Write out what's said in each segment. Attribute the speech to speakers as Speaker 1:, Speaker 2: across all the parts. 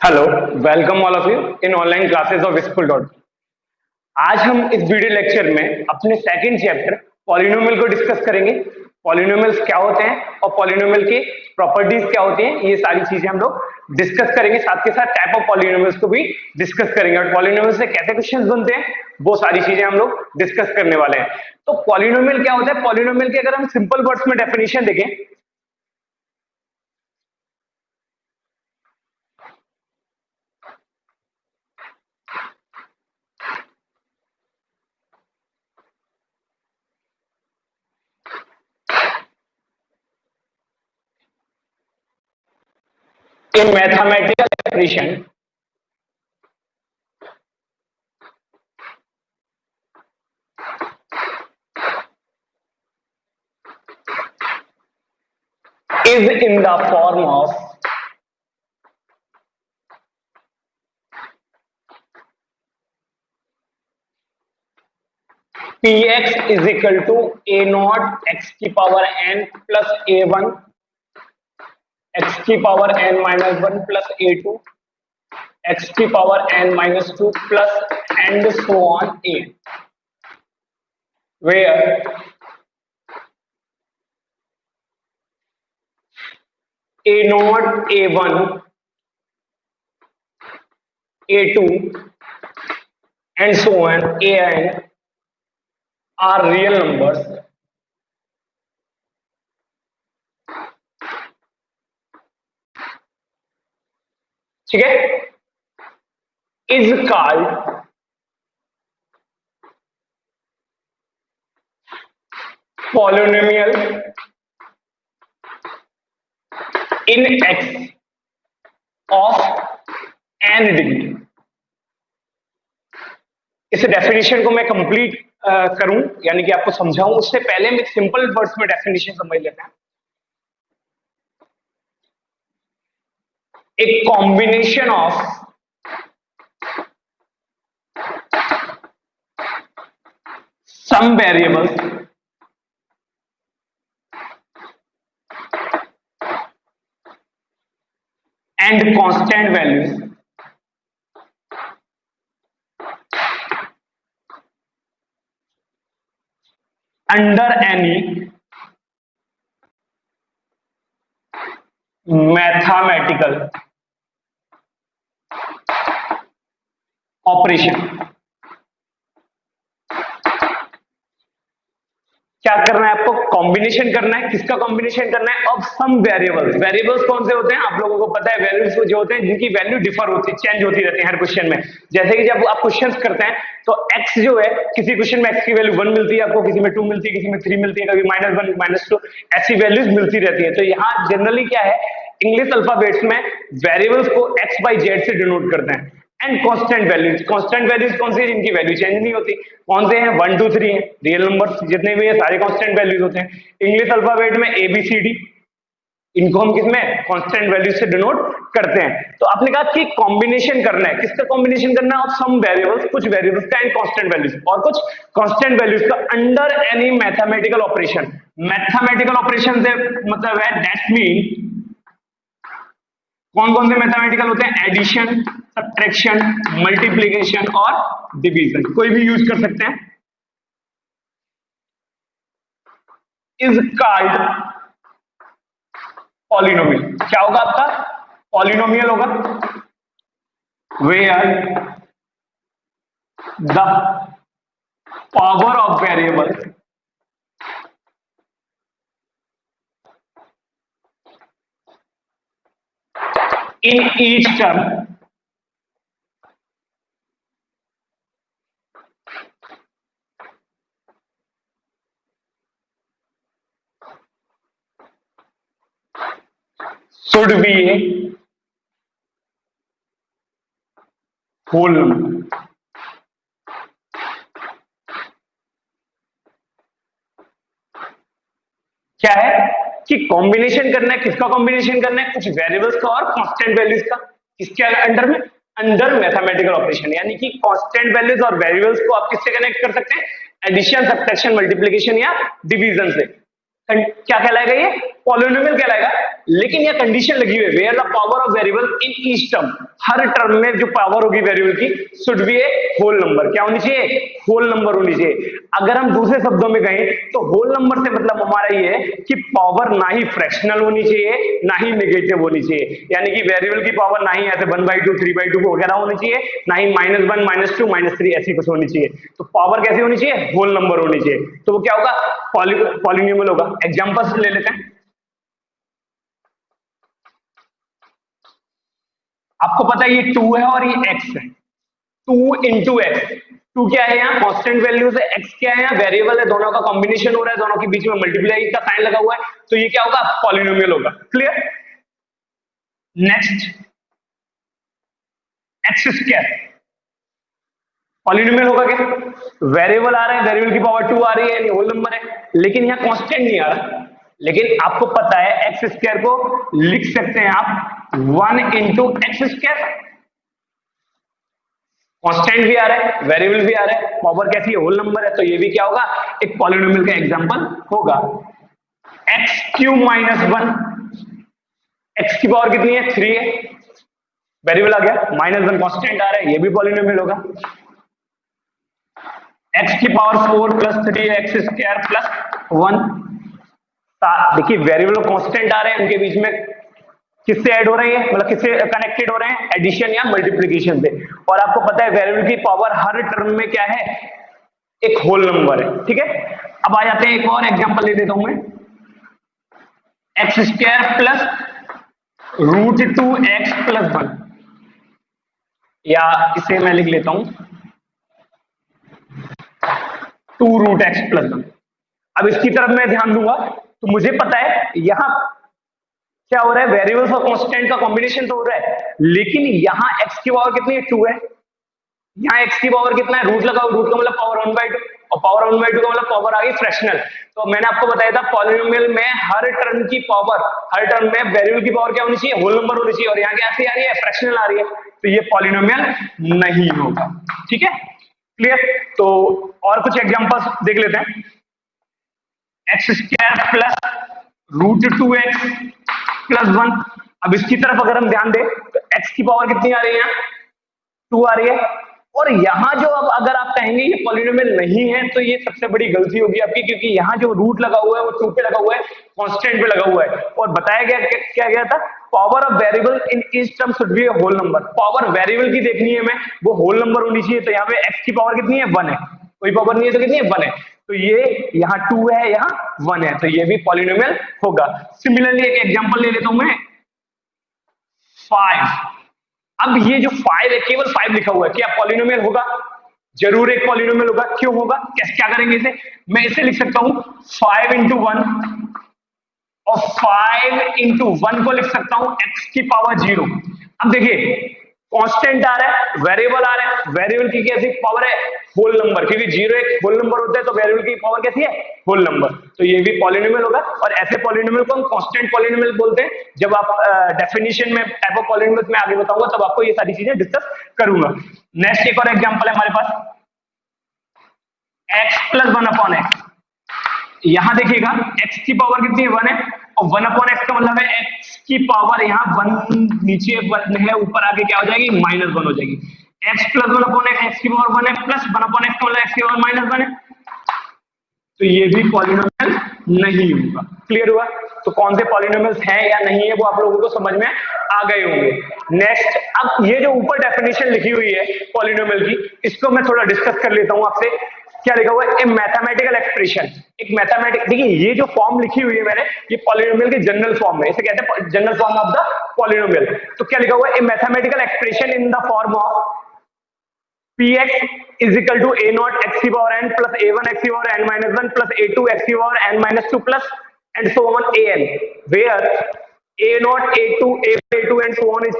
Speaker 1: Hello, welcome all of you in online classes of school dot. आज हम इस video lecture में अपने सेकंड चैप्टर पॉलिनोमियल को डिस्कस करेंगे। पॉलिनोमियल्स क्या होते हैं और पॉलिनोमियल की प्रॉपर्टीज क्या होती हैं, ये सारी चीजें हम लोग डिस्कस करेंगे। साथ के साथ टाइप ऑफ पॉलिनोमियल्स को भी डिस्कस करेंगे और पॉलिनोमियल से कैसे क्वेश्चंस बनते हैं वो सारी चीजें हम लोग डिस्कस करने वाले हैं। तो पॉलिनोमियल क्या होता है? पॉलिनोमियल की अगर हम सिंपल वर्ड्स में डेफिनेशन देखें, in mathematical expression is in the form of px is equal to a naught x की power n plus a1 x की power n minus 1 plus a2 x की power n minus 2 plus and so on a, where a naught a1 a2 and so on an are real numbers ठीक है, is called polynomial in x of n degree. इस definition को मैं complete करूं यानी कि आपको समझाऊं उससे पहले मैं सिंपल वर्ड्स में डेफिनेशन समझ लेते हैं। एक combination of some variables and constant values under any mathematical operation। क्या करना है आपको? कॉम्बिनेशन करना है। किसका कॉम्बिनेशन करना है? अब सम वेरिएबल्स। वेरिएबल्स कौन से होते हैं? आप लोगों को पता है, वेरिएबल्स जो होते हैं जिनकी वैल्यू डिफर होती है, चेंज होती रहती है हर क्वेश्चन में। जैसे कि जब आप क्वेश्चंस करते हैं तो x जो है, किसी क्वेश्चन में x की वैल्यू 1 मिलती है आपको, किसी में 2 मिलती है, किसी में 3 मिलती है, कभी -1 -2 ऐसी वैल्यूज मिलती रहती है। तो यहाँ जनरली क्या है, इंग्लिश अल्फाबेट्स में वेरिएबल्स को x by z से डिनोट करते हैं। And constant values, constant values कौन सी है? जिनकी वैल्यू चेंज नहीं होती। कौन से हैं? 1 2 3 है, रियल नंबर्स जितने भी है सारे कांस्टेंट वैल्यूज होते हैं। इंग्लिश अल्फाबेट में ए बी सी डी, इनको हम किसमें? कांस्टेंट वैल्यूज से डिनोट करते हैं। तो आपने कहा कि कॉम्बिनेशन करना है। किसका कॉम्बिनेशन करना है? ऑफ सम वेरिएबल्स, कुछ वेरिएबल्स का एंड कांस्टेंट वैल्यूज, और कुछ कांस्टेंट वैल्यूज का under any mathematical operation. Mathematical operation से मतलब है दैट मीन कौन कौन से मैथमेटिकल होते हैं? एडिशन, सब्ट्रैक्शन, मल्टीप्लिकेशन और डिवीजन, कोई भी यूज कर सकते हैं। Is called polynomial. क्या होगा आपका? पॉलिनोमियल होगा। Where the power of variable in each term should be a whole number। क्या है कि कॉम्बिनेशन करना है। किसका कॉम्बिनेशन करना है? कुछ वेरिएबल्स का और कांस्टेंट वैल्यूज का। किसके अंडर में? Under mathematical operation. यानी कि कांस्टेंट वैल्यूज और वेरिएबल्स को आप किससे कनेक्ट कर सकते हैं? एडिशन, सब्ट्रैक्शन, मल्टीप्लिकेशन या डिवीजन से। क्या कहलाएगा? ये पॉलिनोमियल कहलाएगा। लेकिन यह कंडीशन लगी हुई है where the power of variable in each term, हर टर्म में जो पावर होगी वेरिएबल की should be a whole number. क्या होनी चाहिए? होल नंबर होनी चाहिए। अगर हम दूसरे शब्दों में कहें तो होल नंबर से मतलब हमारा ये है कि पावर ना ही फ्रैक्शनल होनी चाहिए ना ही नेगेटिव होनी चाहिए, यानी कि वेरिएबल की पावर ना ही ऐसे 1/2 3/2 वगैरह होनी चाहिए, ना ही -1 -2 -3 ऐसी कुछ होनी चाहिए। तो पावर कैसी होनी चाहिए? होल नंबर होनी चाहिए। तो वो क्या होगा? पॉलिनोमियल होगा। एग्जांपल्स ले लेते हैं। आपको पता है ये 2 है और ये x है, 2 इंटू एक्स। 2 क्या है? यहाँ कांस्टेंट वैल्यू है, x क्या है? यहाँ वेरिएबल है, दोनों का कॉम्बिनेशन हो रहा है, दोनों के बीच में मल्टीप्लाई का साइन लगा हुआ है, तो ये क्या होगा? पॉलिनोमियल होगा। Clear? Next, x square polynomial होगा क्या? वेरिएबल आ रहा है, वेरिएबल की पावर 2 आ रही है, यानी होल नंबर है, लेकिन यहाँ कांस्टेंट नहीं आ रहा। लेकिन आपको पता है एक्स स्क्वायर को लिख सकते हैं आप 1 इंटू एक्स स्क्वायर। कांस्टेंट भी आ रहा है, वेरिएबल भी आ रहा है, पावर कैसी है? होल नंबर है, तो ये भी क्या होगा? एक पॉलिनोमियल का एग्जांपल होगा। एक्स क्यूब माइनस 1, एक्स की पावर कितनी है? 3 है, वेरिएबल आ गया, -1 कांस्टेंट आ रहा है, ये भी पॉलिनोमियल होगा। एक्स की power 4 plus 3 x square plus 1। देखिए वेरिएबल और कांस्टेंट आ रहे हैं, उनके बीच में किससे ऐड हो रहे हैं, मतलब किससे कनेक्टेड हो रहे हैं? एडिशन या मल्टीप्लीकेशन से। और आपको पता है वेरिएबल की पावर हर टर्म में क्या है? एक होल नंबर है। ठीक है, अब आ जाते हैं, एक और एग्जांपल ले देता हूं मैं। एक्स स्क्वायर प्लस √2x+1, या इसे मैं लिख लेता हूं 2√x+1। अब इसकी तरफ मैं ध्यान दूंगा तो मुझे पता है यहां क्या हो रहा है? वेरिएबल्स और कांस्टेंट का कॉम्बिनेशन तो हो रहा है, लेकिन यहां x की पावर कितनी है? 2 है, यहाँ x की पावर कितना है? रूट लगाओ, रूट का मतलब पावर 1/2, और पावर 1/2 का मतलब पावर आ गई फ्रैक्शनल। तो मैंने आपको बताया था पॉलिनोमियल में हर टर्म की पावर, हर टर्म में वेरिएबल की पावर क्या होनी चाहिए? होल नंबर होनी चाहिए, और यहाँ कैसी आ रही है? फ्रैक्शनल आ रही है, तो ये पॉलिनोमियल नहीं होगा। ठीक है, क्लियर? तो और कुछ एग्जांपल्स देख लेते हैं। X square plus √2x+1। अब इसकी तरफ अगर हम ध्यान दें तो x की पावर कितनी आ रही है? 2 आ रही है, और यहां जो अब अगर आप कहेंगे ये पॉलिनोमियल नहीं है तो ये सबसे बड़ी गलती होगी आपकी, क्योंकि यहां जो रूट लगा हुआ है वो 2 पे लगा हुआ है, कांस्टेंट पे लगा हुआ है, और बताया गया क्या गया था? Power of variable in each term should be whole number. Power variable की देखनी है हमें, वो होल नंबर होनी चाहिए। तो यहाँ पे x की पावर कितनी है? 1 है, कोई पावर नहीं है तो कितनी है? 1 है, तो ये यहाँ 2 है, यहाँ 1 है, तो ये भी पॉलिनोमियल होगा। सिमिलरली एक एग्जांपल ले लेता हूं मैं, 5। अब ये जो 5 है, केवल 5 लिखा हुआ है, क्या पॉलिनोमियल होगा? जरूर एक पॉलिनोमियल होगा। क्यों होगा? कैसे, क्या करेंगे इसे? मैं इसे लिख सकता हूं 5 इंटू 1, और 5 इंटू 1 को लिख सकता हूं x की पावर 0। अब देखिए कांस्टेंट आ रहा है, वेरिएबल आ रहा है, वेरिएबल की कैसी पावर है? होल नंबर, क्योंकि 0 एक होल नंबर होता है, तो वेरिएबल की पावर कैसी है? होल नंबर, तो ये भी पॉलिनोमियल होगा। और ऐसे पॉलिनोमियल को हम कांस्टेंट पॉलिनोमियल बोलते हैं। जब आप डेफिनेशन में टाइप ऑफ पॉलिनोमियल में आगे बताऊंगा तब आपको ये सारी चीजें डिस्कस करूंगा। नेक्स्ट एक और एग्जांपल है हमारे पास, x+1/x। यहां देखिएगा x की पावर कितनी है? 1 है, और 1/x का मतलब है x की पावर यहाँ 1 नीचे 1 है, ऊपर आके क्या हो जाएगी? -1 हो जाएगी। x+1/x, x की पावर 1 है, प्लस 1/x का मतलब x की पावर -1 है, तो ये भी पॉलिनोमियल नहीं होगा। क्लियर हुआ? तो कौन से पॉलिनोमियल्स हैं या नहीं है वो आप लोगों को समझ में आ गए होंगे। नेक्स्ट, अब ये जो ऊपर डेफिनेशन लिखी हुई है पॉलिनोमियल की, इसको मैं थोड़ा डिस्कस कर लेता हूं आपसे। क्या लिखा हुआ है? ए मैथमेटिकल एक्सप्रेशन, एक मैथमेटिक, देखिए ये जो फॉर्म लिखी हुई है मैंने, ये पॉलिनोमियल की जनरल फॉर्म है, इसे कहते हैं general form of the polynomial. तो क्या लिखा हुआ है? ए mathematical expression in the form of Px is equal to a0 x की power n plus a1 x की power n minus 1 plus a2 x की power n minus 2 plus and so on an, where a0 a2 a1 a2 and so on is,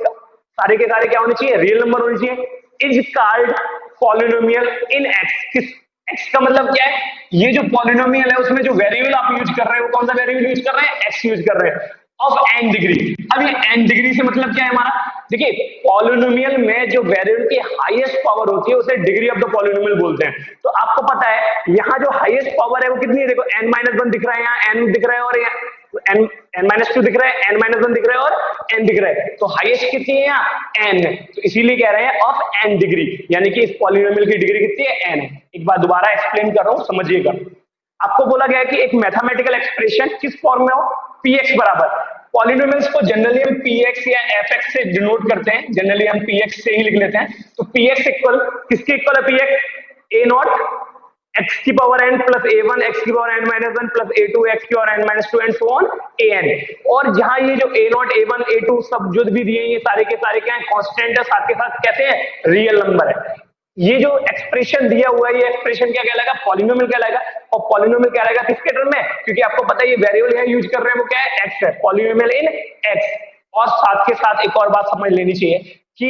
Speaker 1: सारे के सारे क्या होने चाहिए? Real number होने चाहिए। is called polynomial in x। किस x का मतलब क्या है? ये जो पॉलिनोमियल है उसमें जो वेरिएबल आप यूज कर रहे हो, कौन सा वेरिएबल यूज कर रहे हैं? x यूज कर रहे हैं, ऑफ n डिग्री। अब ये n डिग्री से मतलब क्या है हमारा? देखिए पॉलिनोमियल में जो वेरिएबल की हाईएस्ट पावर होती है उसे डिग्री ऑफ द पॉलिनोमियल बोलते हैं। तो आपको पता है यहाँ जो हाईएस्ट पावर है वो कितनी है? देखो n-1 दिख रहा है, यहाँ n दिख रहा है, और तो n-2 दिख रहा है, n-1 दिख रहा है और n दिख रहा है, तो हाईएस्ट कितनी है यहाँ n है, तो इसीलिए कह रहे हैं ऑफ n डिग्री, यानी कि इस पॉलिनोमियल की डिग्री कितनी है n है। एक बार दोबारा एक्सप्लेन कर रहा हूं, समझिएगा। आपको बोला गया है कि एक मैथमेटिकल एक्सप्रेशन किस फॉर्म में हो, px बराबर, पॉलिनोमियल्स को जनरली हम px या fx से डिनोट करते हैं, जनरली हम px से ही लिख लेते हैं, तो px इक्वल किसके इक्वल है, px a नॉट x की power n plus a1 x की power n minus 1 plus a2 x की power n minus 2 and so on an। और जहां ये जो a नॉट a1 a2 सब जो भी दिए हैं ये सारे के सारे क्या है, कांस्टेंट है, साथ के साथ कैसे है, रियल नंबर है। ये जो एक्सप्रेशन दिया हुआ है ये एक्सप्रेशन क्या कहलाएगा, पॉलिनोमियल कहलाएगा। और पॉलिनोमियल कहलाएगा किसके टर्म में, क्योंकि आपको पता है ये वेरिएबल है यूज कर रहे हैं, वो क्या है, x है, पॉलिनोमियल इन x। और साथ के साथ एक और बात समझ लेनी चाहिए कि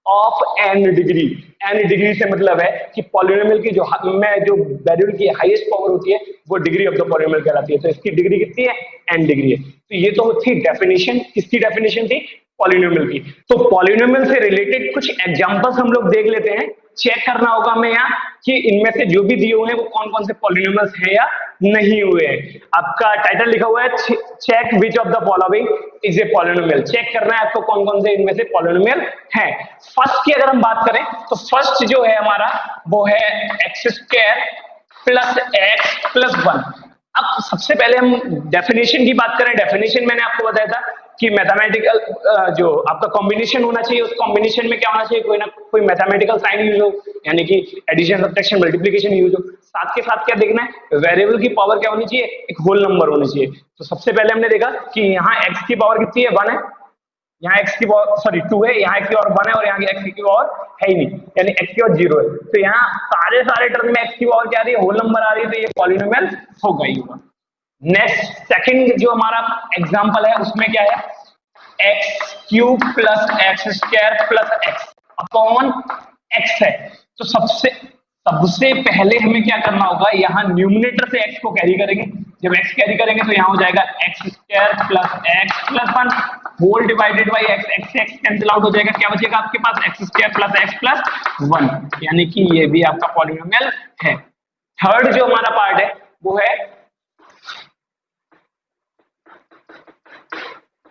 Speaker 1: of n degree, n degree से मतलब है कि पॉलिनोमियल की जो वेरिएबल की हाईएस्ट पावर होती है वो डिग्री ऑफ द पॉलिनोमियल कहलाती है, तो इसकी डिग्री कितनी है, n डिग्री है। तो ये तो थी डेफिनेशन, किसकी डेफिनेशन थी, पॉलिनोमियल की। तो पॉलिनोमियल से रिलेटेड कुछ एग्जांपल्स हम लोग देख लेते हैं, चेक करना होगा हमें यहाँ कि इनमें से जो भी दिए हुए हैं वो कौन कौन से पॉलिनोमियल्स हैं या नहीं हुए हैं। आपका टाइटल लिखा हुआ है check which of the following is a polynomial, check करना है आपको कौन कौन से इनमें से पॉलिनोमियल हैं। फर्स्ट की अगर हम बात करें तो फर्स्ट जो है हमारा वो है x square plus X plus 1। अब सबसे पहले हम डेफिनेशन की बात करें, डेफिनेशन मैंने आपको बताया था कि मैथमेटिकल जो आपका कॉम्बिनेशन होना चाहिए, उस कॉम्बिनेशन में क्या होना चाहिए, कोई ना कोई मैथमेटिकल साइन यूज हो, यानी कि एडिशन सब्ट्रैक्शन मल्टीप्लिकेशन यूज हो। साथ के साथ क्या देखना है, वेरिएबल की पावर क्या होनी चाहिए, एक होल नंबर होनी चाहिए। तो सबसे पहले हमने देखा कि यहाँ x की पावर कितनी है, 1 है, यहाँ x की पावर सॉरी 2 है, यहाँ x की पावर 1 है और यहाँ की x की पावर है ही नहीं, यानी x की पावर 0 है। तो यहाँ सारे टर्म में x की पावर क्या आ रही है, होल नंबर आ रही है, तो ये पॉलिनोमियल होगा ही होगा। नेक्स्ट सेकंड जो हमारा एग्जांपल है उसमें क्या है, x cube plus X square plus x upon x है। तो सबसे पहले हमें क्या करना होगा, यहाँ न्यूमरेटर से x को कैरी करेंगे, जब x कैरी करेंगे तो यहाँ हो जाएगा X square plus X plus 1 whole divided by X, X से एक्स कैंसिल आउट हो जाएगा, क्या बचेगा आपके पास, X square plus X plus 1, यानी कि ये भी आपका पॉलिनोमियल है। थर्ड जो हमारा पार्ट है वो है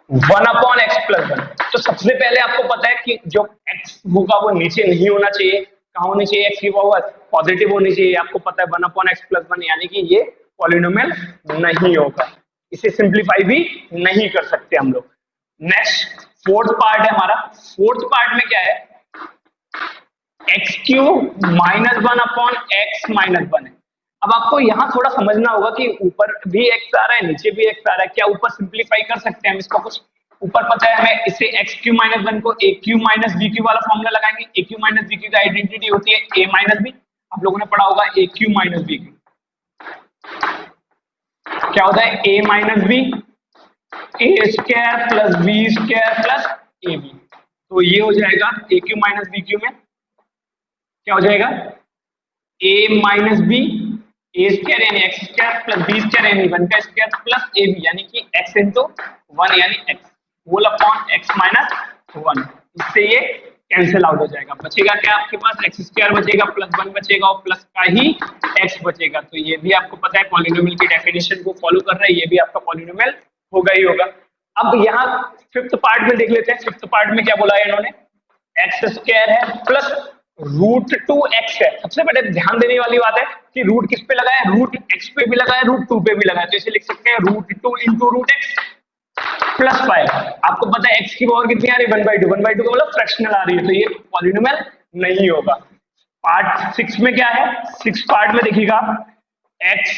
Speaker 1: 1 अपॉन एक्स प्लस 1। तो सबसे पहले आपको पता है कि जो x होगा वो नीचे नहीं होना चाहिए, कहाँ होनी चाहिए, x की पावर पॉजिटिव होनी चाहिए। आपको पता है 1 अपॉन एक्स प्लस 1, यानी कि ये पॉलिनोमियल नहीं होगा, इसे सिंप्लीफाई भी नहीं कर सकते हम लोग। नेक्स्ट फोर्थ पार्ट है हमारा, फोर्थ पार्ट में क्या है, x cube minus 1 upon x minus 1 है। अब आपको यहाँ थोड़ा समझना होगा कि ऊपर भी x आ रहा है, नीचे भी x आ रहा है, क्या ऊपर सिंप्लीफाई कर सकते हैं हम इसको, कुछ ऊपर पता है हमें, इसे एक्स क्यू माइनस 1 को ए क्यू माइनस बी क्यू वाला फॉर्मूला लगाएंगे। ए क्यू माइनस बी क्यू का आइडेंटिटी होती है a माइनस बी, आप लोगों ने पढ़ा होगा A cube minus B cube क्या होता है, a minus B A square plus B square plus A B. तो ये हो जाएगा A cube minus B cube में क्या हो जाएगा, a minus B A square यानी X square plus B square यानी 1 का स्क्वायर प्लस ए बी यानी कि x इंटू 1 यानी x whole upon x minus 1। इससे ये कैंसिल आउट हो जाएगा, बचेगा क्या आपके पास, एक्स स्क्वायर बचेगा प्लस 1 बचेगा और प्लस का ही x बचेगा। तो ये भी आपको पता है पॉलिनोमियल की डेफिनेशन को फॉलो कर रहा है, ये भी आपका पॉलिनोमियल होगा ही होगा। अब यहाँ फिफ्थ पार्ट में देख लेते हैं, फिफ्थ पार्ट में क्या बोला है इन्होंने, एक्स स्क्वायर है प्लस रूट 2x है। सबसे पहले ध्यान देने वाली बात है कि रूट किस पे लगा है, रूट x पे भी लगा है, रूट 2 पे भी लगा है, तो इसे लिख सकते हैं root 2 into root x plus 5। आपको पता है x की पावर कितनी आ रही है, 1/2, 1/2 का मतलब फ्रैक्शनल आ रही है, तो ये पॉलिनोमियल नहीं होगा। पार्ट 6 में क्या है, 6 पार्ट में देखिएगा x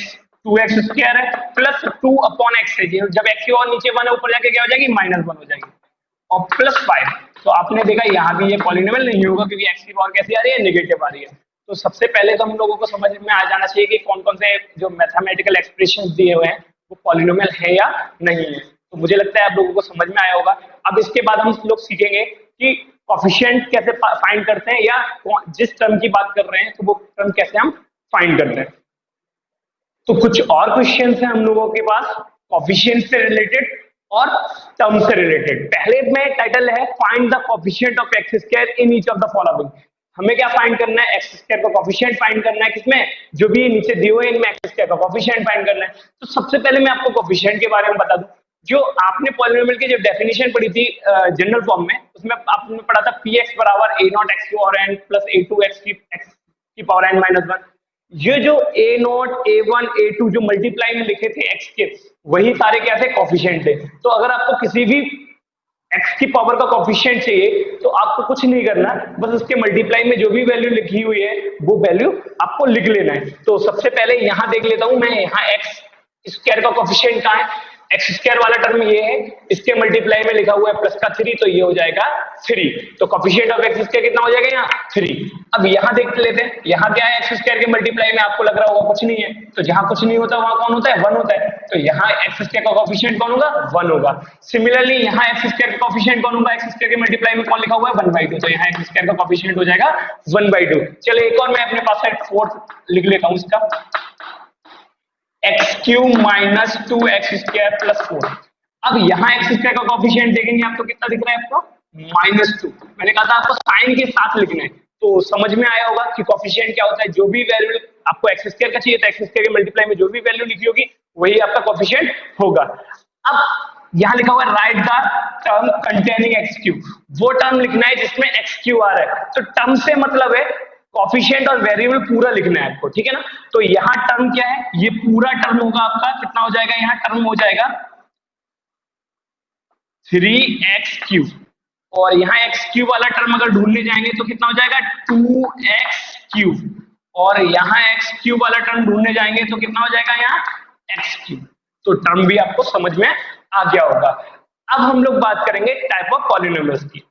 Speaker 1: 2x स्क्वायर है प्लस 2 अपॉन एक्स है, जब x की पावर नीचे 1 है ऊपर जाके क्या हो जाएगी, -1 हो जाएगी और प्लस 5। तो आपने देखा यहाँ भी ये पॉलिनोमियल नहीं होगा क्योंकि x की पावर कैसी आ रही है, नेगेटिव आ रही है। तो सबसे पहले तो हम लोगों को समझ में आ जाना चाहिए कि कौन कौन से जो मैथमेटिकल एक्सप्रेशन दिए हुए हैं वो पॉलिनोमियल है या नहीं है। तो मुझे लगता है आप लोगों को समझ में आया होगा। अब इसके बाद हम लोग सीखेंगे कि कोफिशिएंट कैसे फाइंड करते हैं या जिस टर्म की बात कर रहे हैं तो वो टर्म कैसे हम फाइंड करते हैं। तो कुछ और क्वेश्चंस हैं हम लोगों के पास कोफिशिएंट से रिलेटेड और टर्म से रिलेटेड। पहले में टाइटल है find the coefficient of x square in each of the following. हमें क्या फाइंड करना है, एक्स स्क्वायर का कोफिशिएंट फाइंड करना है, किसमें, जो भी नीचे दिए हुए इनमें एक्स स्क्वायर का कोफिशिएंट फाइंड करना है। तो सबसे पहले मैं आपको कोफिशिएंट के बारे में बता दूं। जो आपने पॉलिनोमियल की जो डेफिनेशन पढ़ी थी जनरल फॉर्म में, उसमें आपने पढ़ा था पी एक्स बराबर ए नॉट एक्स की power N plus A two X की पावर एन माइनस वन। ये जो A naught A one A two जो मल्टीप्लाई में लिखे थे एक्स के, वही सारे क्या थे, कोफिशिएंट थे। तो अगर आपको किसी भी एक्स की पावर का कोफिशिएंट चाहिए तो आपको कुछ नहीं करना, बस उसके मल्टीप्लाई में जो भी वैल्यू लिखी हुई है वो वैल्यू आपको लिख लेना है। तो सबसे पहले यहां देख लेता हूं मैं, यहां एक्स स्क्वायर का कोफिशिएंट कहां है, एक्स स्क्वायर वाला टर्म ये है, इसके मल्टीप्लाई में लिखा हुआ है प्लस का 3, तो ये हो जाएगा 3। तो कोफिशिएंट ऑफ एक्स स्क्वायर कितना हो जाएगा यहाँ 3। अब यहां देख लेते हैं, यहां क्या है, एक्स स्क्वायर के मल्टीप्लाई में आपको लग रहा होगा कुछ नहीं है, तो जहां कुछ नहीं होता वहां कौन होता है, 1 होता है। तो यहाँ एक्स स्क्वायर का कोफिशिएंट कौन होगा, 1 होगा। सिमिलरली यहाँ एक्स स्क्वायर का कोफिशिएंट कौन होगा, एक्स स्क्वायर के मल्टीप्लाई में कौन लिखा हुआ है, 1/2, तो यहाँ एक्स स्क्वायर का कोफिशिएंट हो जाएगा 1/2। चलो एक और मैं अपने पास फोर्थ लिख लेता हूँ इसका, x cube minus 2x² plus 4। अब यहाँ एक्स स्क्वायर का कोफिशिएंट देखेंगे आपको कितना दिख रहा है, आपको -2। मैंने कहा था आपको साइन के साथ लिखना है, तो समझ में आया होगा कि कोफिशिएंट क्या होता है। जो भी वैल्यू आपको एक्स स्क्वायर का चाहिए था, एक्स स्क्वायर के मल्टीप्लाई में जो भी वैल्यू लिखी होगी वही आपका कोफिशिएंट होगा। अब यहाँ लिखा हुआ है right the term containing x cube, वो टर्म लिखना है जिसमें एक्स क्यूब आ रहा है। तो टर्म से मतलब है कोफिशिएंट और वेरिएबल पूरा लिखना है आपको, ठीक है ना। तो यहाँ टर्म क्या है, ये पूरा टर्म होगा आपका, कितना हो जाएगा, यहाँ टर्म हो जाएगा 3x3, और यहाँ एक्स क्यूब वाला टर्म अगर ढूंढने जाएंगे तो कितना हो जाएगा 2x3, और यहाँ एक्स क्यूब वाला टर्म ढूंढने जाएंगे तो कितना हो जाएगा यहाँ x3। तो टर्म भी आपको समझ में आ गया होगा। अब हम लोग बात करेंगे टाइप ऑफ पॉलिनोमियल्स की।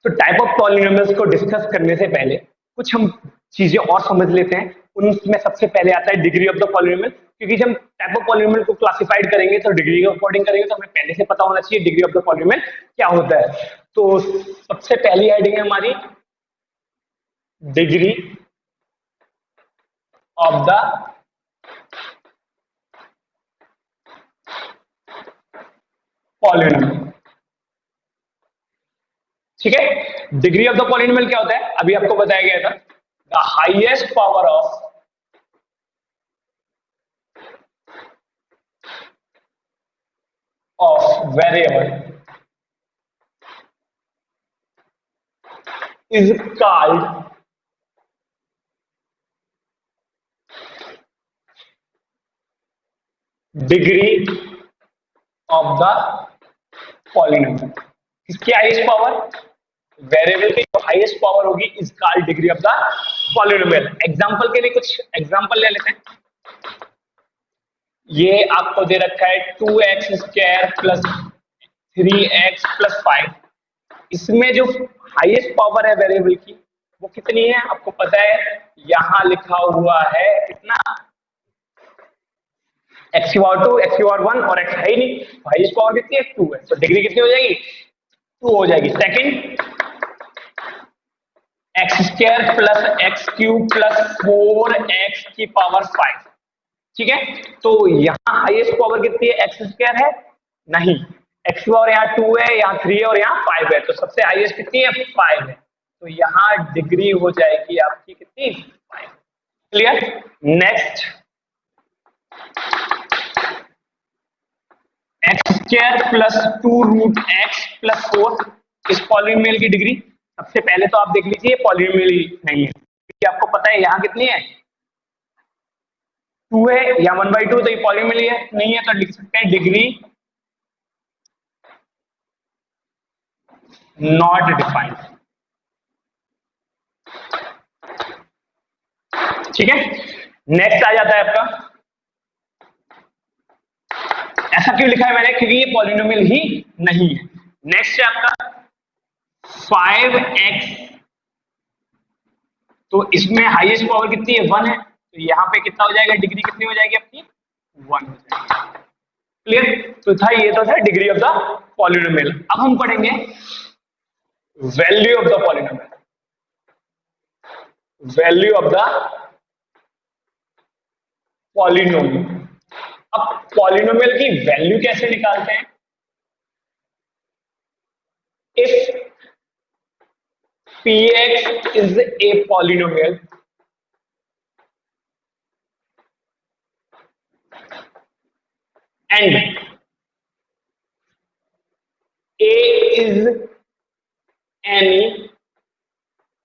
Speaker 1: तो टाइप ऑफ पॉलिनोमियल्स को डिस्कस करने से पहले कुछ हम चीजें और समझ लेते हैं। उनमें सबसे पहले आता है डिग्री ऑफ द पॉलिनोमियल, क्योंकि जब टाइप ऑफ पॉलिनोमियल को क्लासिफाइड करेंगे तो डिग्री के अकॉर्डिंग करेंगे, तो हमें पहले से पता होना चाहिए डिग्री ऑफ द पॉलिनोमियल क्या होता है। तो सबसे पहली हेडिंग है हमारी डिग्री ऑफ द पॉलिनोमियल, ठीक है। डिग्री ऑफ द पॉलिनोमियल क्या होता है, अभी आपको बताया गया था, the highest power of variable is called degree of the polynomial। इसकी हाईएस्ट पावर, वेरिएबल की जो हाईएस्ट पावर होगी is called degree of the polynomial. Example के लिए कुछ एग्जांपल ले लेते हैं। ये आपको दे रखा है 2x² प्लस 3x प्लस 5। इसमें जो हाईएस्ट पावर है वेरिएबल की वो कितनी है आपको पता है, यहां लिखा हुआ है कितना, x की पावर 2, x की पावर 1 और x है ही नहीं, हाईएस्ट पावर कितनी है 2 है, तो डिग्री कितनी हो जाएगी 2 हो जाएगी। Second, x² plus x³ plus 4x की पावर 5, ठीक है। तो यहां हाईएस्ट पावर कितनी है, x² है नहीं, x की पावर यहाँ 2 है, यहाँ 3 है और यहाँ 5 है, तो सबसे हाईएस्ट कितनी है 5 है, तो यहाँ डिग्री हो जाएगी आपकी कितनी 5। Clear. Next, x² plus 2√x plus 4, इस पॉलिनोमियल की डिग्री सबसे पहले तो आप देख लीजिए पॉलिनोमियल नहीं है, क्योंकि आपको पता है यहाँ कितनी है 2 है, यहाँ 1/2, तो ये पॉलिनोमियल है नहीं है, तो लिख सकते हैं डिग्री नॉट डिफाइंड, ठीक है। नेक्स्ट आ जाता है आपका, ऐसा क्यों लिखा है मैंने, क्योंकि ये पॉलिनोमियल ही नहीं है। नेक्स्ट है आपका 5x, तो इसमें हाईएस्ट पावर कितनी है 1 है, तो यहाँ पे कितना हो जाएगा, डिग्री कितनी हो जाएगी आपकी 1 हो जाएगी। क्लियर। तो था ये तो था डिग्री ऑफ द पॉलिनोमियल। अब हम पढ़ेंगे value of the polynomial. Value of the polynomial, अब पॉलिनोमियल की वैल्यू कैसे निकालते हैं, if px is a polynomial and a is any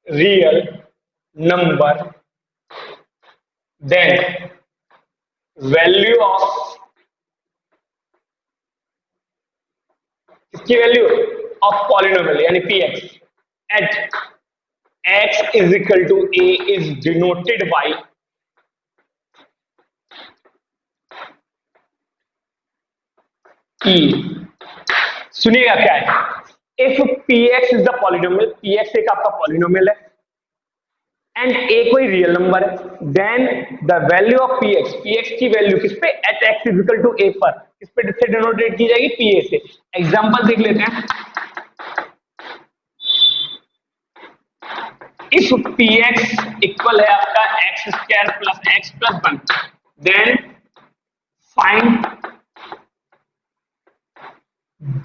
Speaker 1: real number, then value of इसकी वैल्यू ऑफ पॉलिनोमियल यानी px at x is equal to a is denoted by e। सुनिएगा क्या है, if px is the polynomial, px एक आपका polynomial है and a कोई real number है, then the value of px की वैल्यू किस पे, at x is equal to a पर, किस पे से डिनोटेट की जाएगी, pa से। एग्जांपल देख लेते हैं। इफ px इक्वल है आपका X square plus X plus one, then find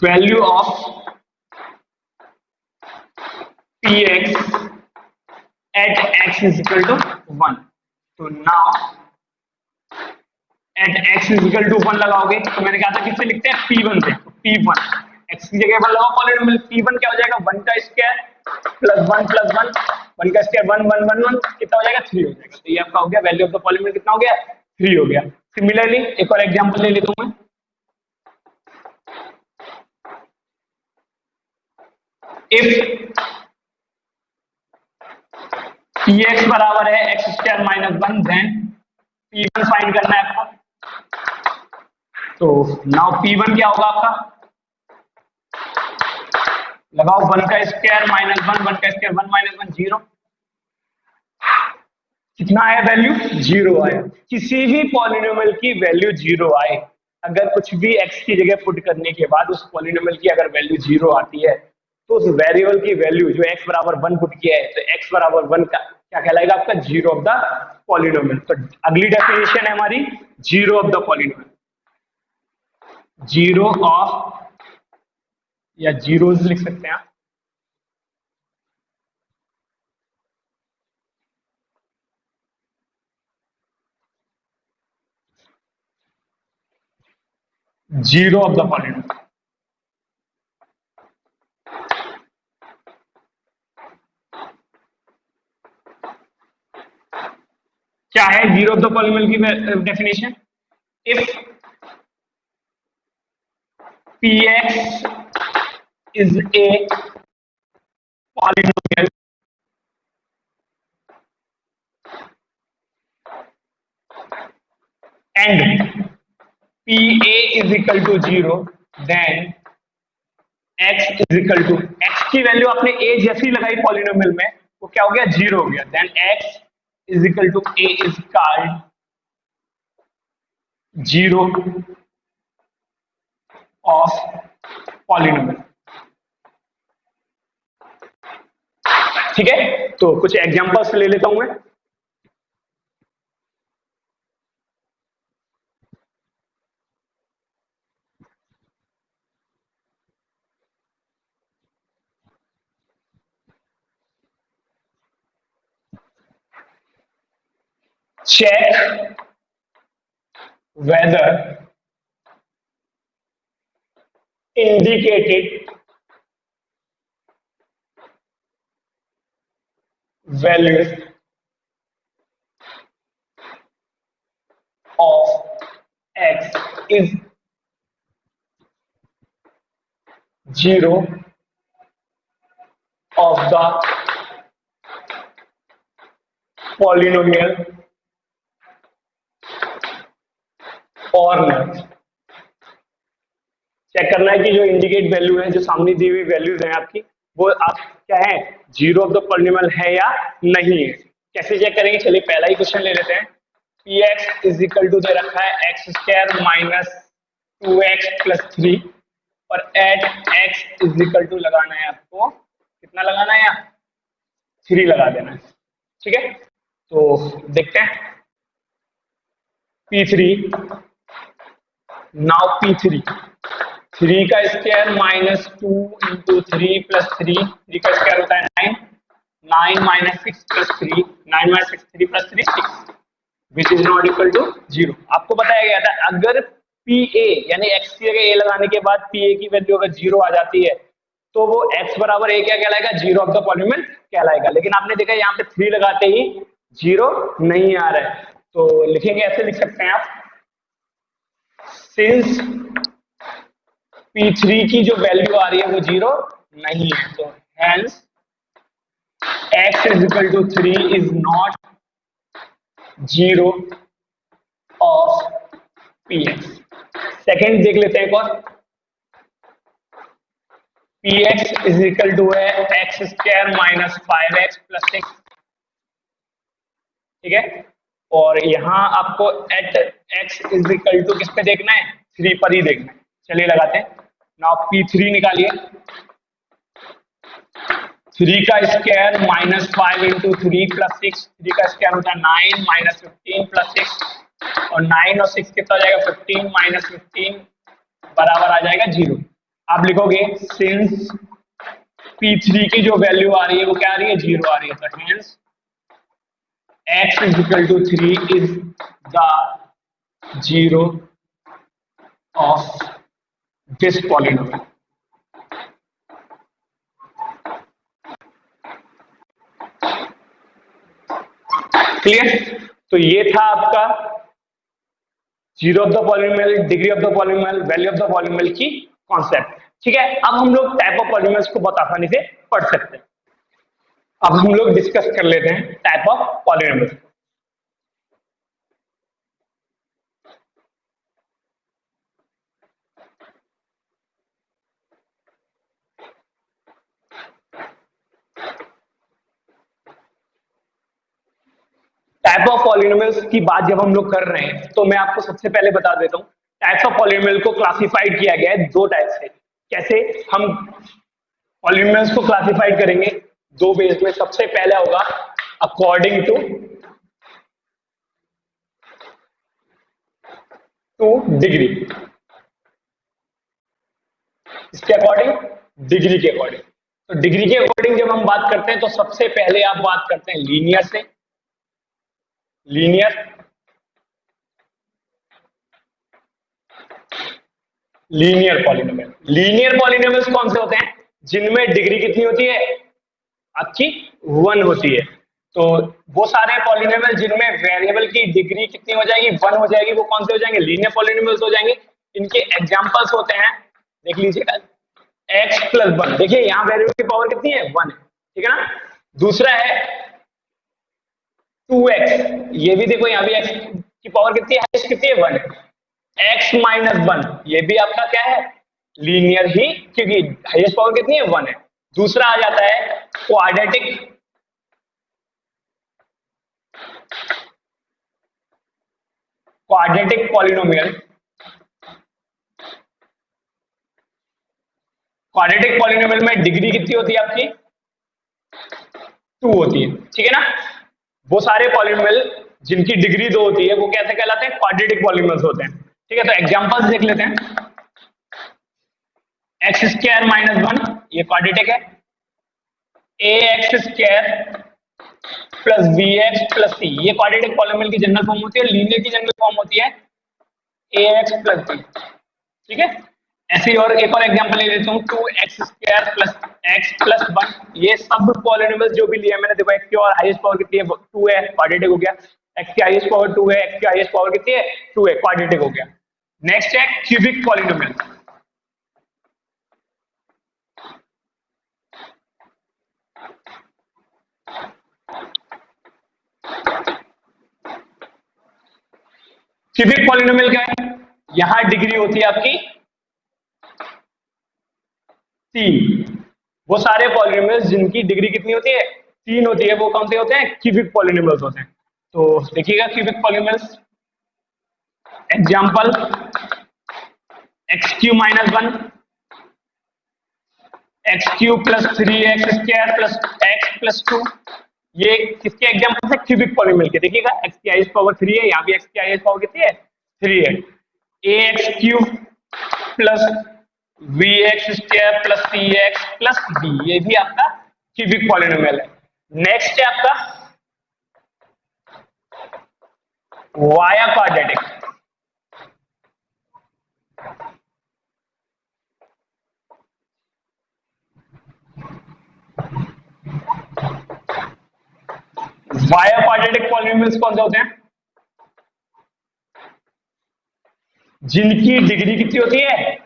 Speaker 1: value of px at x is equal to one. तो now at x is equal to one लगाओगे तो मैंने कहा था किससे लिखते हैं, p1 से। तो p1 x की जगह पर लगाओ पॉलिनोमियल, p1 क्या हो जाएगा, 1 का स्क्वायर प्लस 1 1 का स्क्वायर 1 1 1 1 कितना हो जाएगा, 3 हो जाएगा। तो ये आपका हो गया वैल्यू ऑफ द पॉलिनोमियल, कितना हो गया, 3 हो गया। सिमिलरली एक और एग्जांपल ले लेता हूं मैं। इफ px बराबर है x square minus 1, then p1 find करना है आपको। तो नाउ p1 क्या होगा आपका, लगाओ 1 का स्क्वायर माइनस 1, 1 का स्क्वायर 1 माइनस 1 0, कितना आया वैल्यू, 0 आया। किसी भी पॉलिनोमियल की वैल्यू 0 आए, अगर कुछ भी x की जगह पुट करने के बाद उस पॉलिनोमियल की अगर वैल्यू 0 आती है तो उस वेरिएबल की वैल्यू जो x बराबर 1 पुट किया है, तो x बराबर 1 का क्या कहलाएगा, आपका जीरो ऑफ द पॉलिनोमियल। तो अगली डेफिनेशन है हमारी zero of the polynomial, zero of या जीरोज लिख सकते हैं आप, जीरो ऑफ द पॉलिनोमियल। क्या है जीरो ऑफ द पॉलिनोमियल की definition, if px is a polynomial and pa is equal to 0, then x is equal to, x की value आपने a जैसी लगाई पॉलिनोमियल में, वो क्या हो गया, 0 हो गया, then x is equal to a is called zero of polynomial. ठीक है, तो कुछ एग्जांपल्स ले लेता हूं मैं। check whether indicated values of x is 0 of the polynomial or not। Check करना है कि जो इंडिकेट वैल्यू है, जो सामने दी हुई वैल्यूज हैं आपकी, वो आप क्या है, जीरो ऑफ द पॉलिनोमियल है या नहीं है। कैसे चेक करेंगे, चलिए पहला ही क्वेश्चन ले लेते हैं। px इज इक्वल टू दे रखा है x square minus 2x plus 3 और at x is equal to लगाना है आपको, कितना लगाना है, 3 लगा देना है। ठीक है, तो देखते हैं p3, नाउ p3, 3 का स्क्वायर माइनस 2 इंटू 3 प्लस 3, 3 का स्क्वायर होता है 9 9 minus 6 plus 3, 9 minus 6 3 plus 3 6 which is not equal to 0। आपको बताया गया था अगर पी ए यानी एक्स की जगह ए लगाने के बाद पी ए की वैल्यू अगर 0 आ जाती है तो वो x बराबर a क्या कहलाएगा, 0 ऑफ द पॉलीनोमियल कहलाएगा। लेकिन आपने देखा यहाँ पे 3 लगाते ही 0 नहीं आ रहा है, तो लिखेंगे ऐसे, लिख सकते हैं आप, सिंस P3 की जो वैल्यू आ रही है वो 0 नहीं है, तो hence x is equal to 3 is not 0 of px। Second देख लेते हैं एक और, px इज इक्वल टू है x square minus 5x plus 6, ठीक है। और यहां आपको at x is equal to किस पे देखना है, 3 पर ही देखना है। चलिए लगाते हैं, नाउ p3 निकालिए, 3 का स्क्वायर माइनस 5 इंटू 3 प्लस 6, 3 का स्क्वायर होता है 9 माइनस 15 प्लस 6, और 9 और 6 कितना हो जाएगा, 15 माइनस 15 बराबर आ जाएगा 0। आप लिखोगे सिंस P3 की जो वैल्यू आ रही है वो क्या आ रही है, 0 आ रही है, तो hence x is equal to 3 is the 0 of this polynomial. Clear? तो ये था आपका 0 of the polynomial, degree of the polynomial, value of the polynomial की कॉन्सेप्ट। ठीक है, अब हम लोग टाइप ऑफ पॉलिनोमियल्स को बहुत आसानी से पढ़ सकते हैं। अब हम लोग डिस्कस कर लेते हैं type of polynomials. Type of polynomials की बात जब हम लोग कर रहे हैं तो मैं आपको सबसे पहले बता देता हूं, टाइप्स ऑफ पॉलिनोमियल को क्लासिफाइड किया गया है दो टाइप से। कैसे हम पॉलिनोमियल्स को क्लासिफाइड करेंगे, दो बेस में। सबसे पहला होगा अकॉर्डिंग टू डिग्री, इसके अकॉर्डिंग, डिग्री के अकॉर्डिंग। तो डिग्री के अकॉर्डिंग जब हम बात करते हैं तो सबसे पहले आप बात करते हैं लीनियर से, लीनियर पॉलिनोमियल। लीनियर पॉलिनोमियल्स कौन से होते हैं, जिनमें डिग्री कितनी होती है, आपकी 1 होती है। तो वो सारे पॉलिनोमियल जिनमें वेरिएबल की डिग्री कितनी हो जाएगी, 1 हो जाएगी, वो कौन से हो जाएंगे, लीनियर पॉलिनोमियल्स हो जाएंगे। इनके एग्जांपल्स होते हैं, देख लीजिएगा, x प्लस 1, देखिए यहाँ वेरिएबल की पावर कितनी है, 1 है, ठीक है ना। दूसरा है 2x, ये भी देखो यहाँ भी x की पावर कितनी है, हाईएस्ट कितनी है, 1 है। x माइनस 1, ये भी आपका क्या है, लीनियर ही, क्योंकि हाईएस्ट पावर कितनी है, 1 है। दूसरा आ जाता है quadratic, quadratic polynomial. Quadratic polynomial में डिग्री कितनी होती है आपकी, 2 होती है, ठीक है ना। वो सारे पॉलिनोमियल जिनकी डिग्री 2 होती है वो कैसे कहलाते हैं, क्वाड्रेटिक पॉलिनोमियल्स होते हैं, ठीक है। तो एग्जांपल्स देख लेते हैं, एक्स स्क्वायर माइनस 1, ये क्वाड्रेटिक है। A X square plus B X plus C, ये क्वाड्रेटिक पॉलिनोमियल की जनरल फॉर्म होती है। लीनियर की जनरल फॉर्म होती है ए एक्स प्लस बी, ठीक है। ऐसे और एक और एग्जांपल ले लेता हूँ, 2x square plus x plus 1, ये सब पॉलिनोमियल्स जो भी लिया मैंने, देखो x की और हाईएस्ट पावर कितनी है, 2 है, क्वाड्रेटिक हो गया। x की हाईएस्ट पावर 2 है, x की हाईएस्ट पावर कितनी है, 2 है, क्वाड्रेटिक हो गया। नेक्स्ट है क्यूबिक पॉलिनोमियल। क्यूबिक पॉलिनोमियल क्या है, यहां डिग्री होती है आपकी 3। वो सारे पॉलिनोमियल्स जिनकी डिग्री कितनी होती है, 3 होती है, वो कौन से होते हैं, क्यूबिक पॉलिनोमियल्स होते हैं। तो देखिएगा cubic polynomials, example x Q minus 1, x Q plus 3x square plus x plus 2, ये किसके एग्जांपल है, क्यूबिक पॉलिनोमियल के। देखिएगा x की हाईएस्ट पावर 3 है, यहाँ भी x की हाईएस्ट पावर कितनी है, 3 है। ax cube plus bx square plus cx plus d, ये भी आपका क्यूबिक पॉलिनोमियल है। नेक्स्ट है आपका via quadratic. Via quadratic polynomials कौन से होते हैं? जिनकी डिग्री कितनी होती है?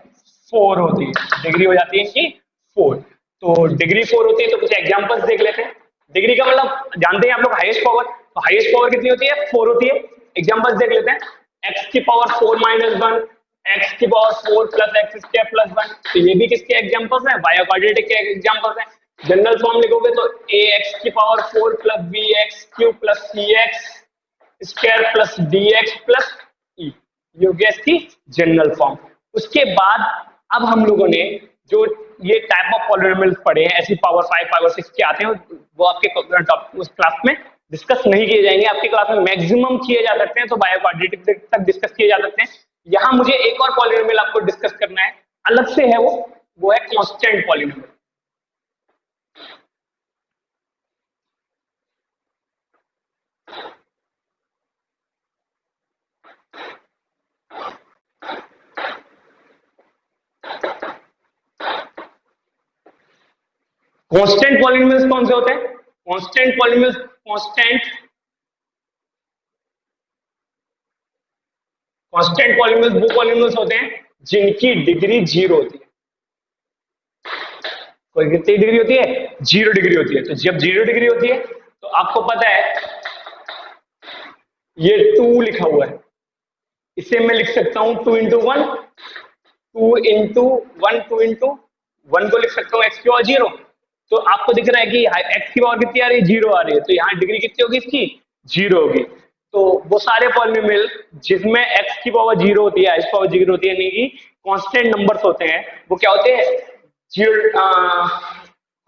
Speaker 1: 4 होती है। डिग्री हो जाती है इनकी 4। तो डिग्री 4 होती है, तो कुछ एग्जांपल्स देख लेते हैं। डिग्री का मतलब जानते हैं आप लोग, हाईएस्ट पावर। तो हाईएस्ट पावर कितनी होती है? 4 होती है। एग्जांपल्स देख लेते हैं। x की पावर 4 माइनस 1, x की power 4 plus X square plus 1। तो ये भी किसके एग्जांपल्स हैं? वाया क्वाड्रेटिक के एग्जांपल्स हैं। जनरल फॉर्म लिखोगे तो ax की power 4 plus bx cube plus cx square plus dx plus E, ये हो गया इसकी जनरल फॉर्म। उसके बाद अब हम लोगों ने जो ये टाइप ऑफ पॉलिनोमियल्स पढ़े हैं, ऐसी पावर 5 पावर 6 के आते हैं, वो आपके उस क्लास में डिस्कस नहीं किए जाएंगे। आपकी क्लास में मैक्सिमम किए जा सकते हैं, तो बायो क्वाड्रेटिक तक डिस्कस किए जा सकते हैं। यहाँ मुझे एक और पॉलिनोमियल आपको डिस्कस करना है, अलग से है वो है कांस्टेंट पॉलिनोमियल। कांस्टेंट पॉलिनोमियल्स कौन से होते हैं? कांस्टेंट पॉलिनोमियल्स, कांस्टेंट पॉलिनोमियल्स वो पॉलिनोमियल्स होते हैं जिनकी डिग्री 0 होती है। कोई कितनी डिग्री होती है? 0 डिग्री होती है। तो जब 0 डिग्री होती है तो आपको पता है ये 2 लिखा हुआ है, इसे मैं लिख सकता हूं 2 इंटू 1, 2 इंटू 1, 2 इंटू 1 को लिख सकता हूँ एक्स की पावर 0। तो आपको दिख रहा है कि एक्स की पावर कितनी आ रही है? 0 आ रही है। तो यहाँ डिग्री कितनी होगी इसकी? 0 होगी। तो वो सारे पॉलिनोमियल जिसमें एक्स की पावर 0 होती है, एक्स पावर 0 होती है, यानी कि कांस्टेंट नंबर्स होते हैं, वो क्या होते हैं? जीरो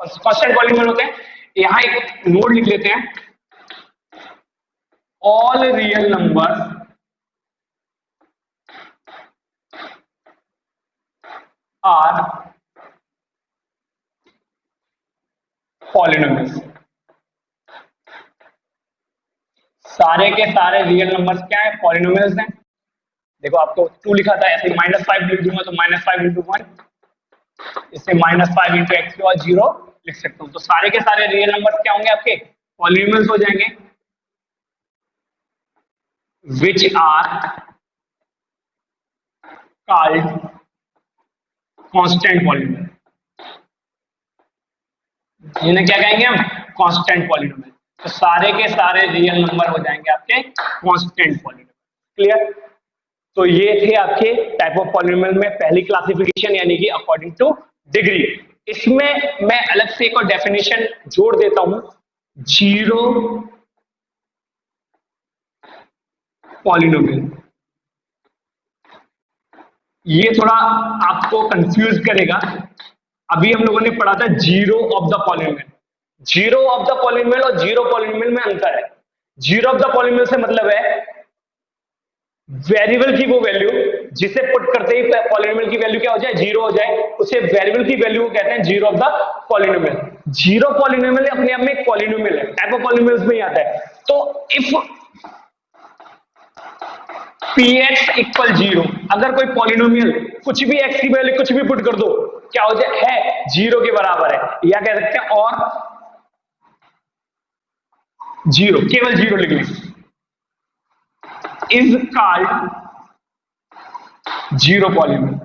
Speaker 1: कांस्टेंट पॉलिनोमियल होते हैं। यहाँ एक नोट लिख लेते हैं, all real numbers are polynomials. सारे के सारे रियल नंबर्स क्या है? पॉलिनोमियल्स हैं। देखो आपको 2 लिखा था, ऐसे -5 लिख दूंगा तो -5 इंटू 1, इससे -5 इंटू एक्स की पावर 0 लिख सकता हूँ। तो सारे के सारे रियल नंबर्स क्या होंगे? आपके पॉलिनोमियल्स हो जाएंगे, which are called constant polynomial. इन्हें क्या कहेंगे हम? Constant polynomial. तो सारे के सारे रियल नंबर हो जाएंगे आपके कांस्टेंट पॉलिनोमियल। क्लियर? तो ये थे आपके टाइप ऑफ पॉलिनोमियल में पहली क्लासिफिकेशन, यानी कि अकॉर्डिंग टू डिग्री। इसमें मैं अलग से एक और डेफिनेशन जोड़ देता हूं, जीरो पॉलिनोमियल। ये थोड़ा आपको कंफ्यूज करेगा। अभी हम लोगों ने पढ़ा था zero of the polynomial. Zero of the polynomial और जीरो पॉलिनोमियल में अंतर है। जीरो ऑफ द पॉलिनोमियल से मतलब है वेरिएबल की वो वैल्यू जिसे पुट करते ही पॉलिनोमियल की वैल्यू क्या हो जाए? 0 हो जाए, उसे वेरिएबल की वैल्यू को कहते हैं zero of the polynomial. Zero polynomial अपने आप में एक पॉलिनोमियल है, टाइप ऑफ पॉलिनोमियल्स में ही आता है। तो इफ px इक्वल 0, अगर कोई पॉलिनोमियल कुछ भी x की वैल्यू कुछ भी पुट कर दो, क्या हो जाए? है 0 के बराबर है, या कह सकते हैं और 0, केवल 0 लिख लें, इज कॉल्ड जीरो पॉलिनोमियल।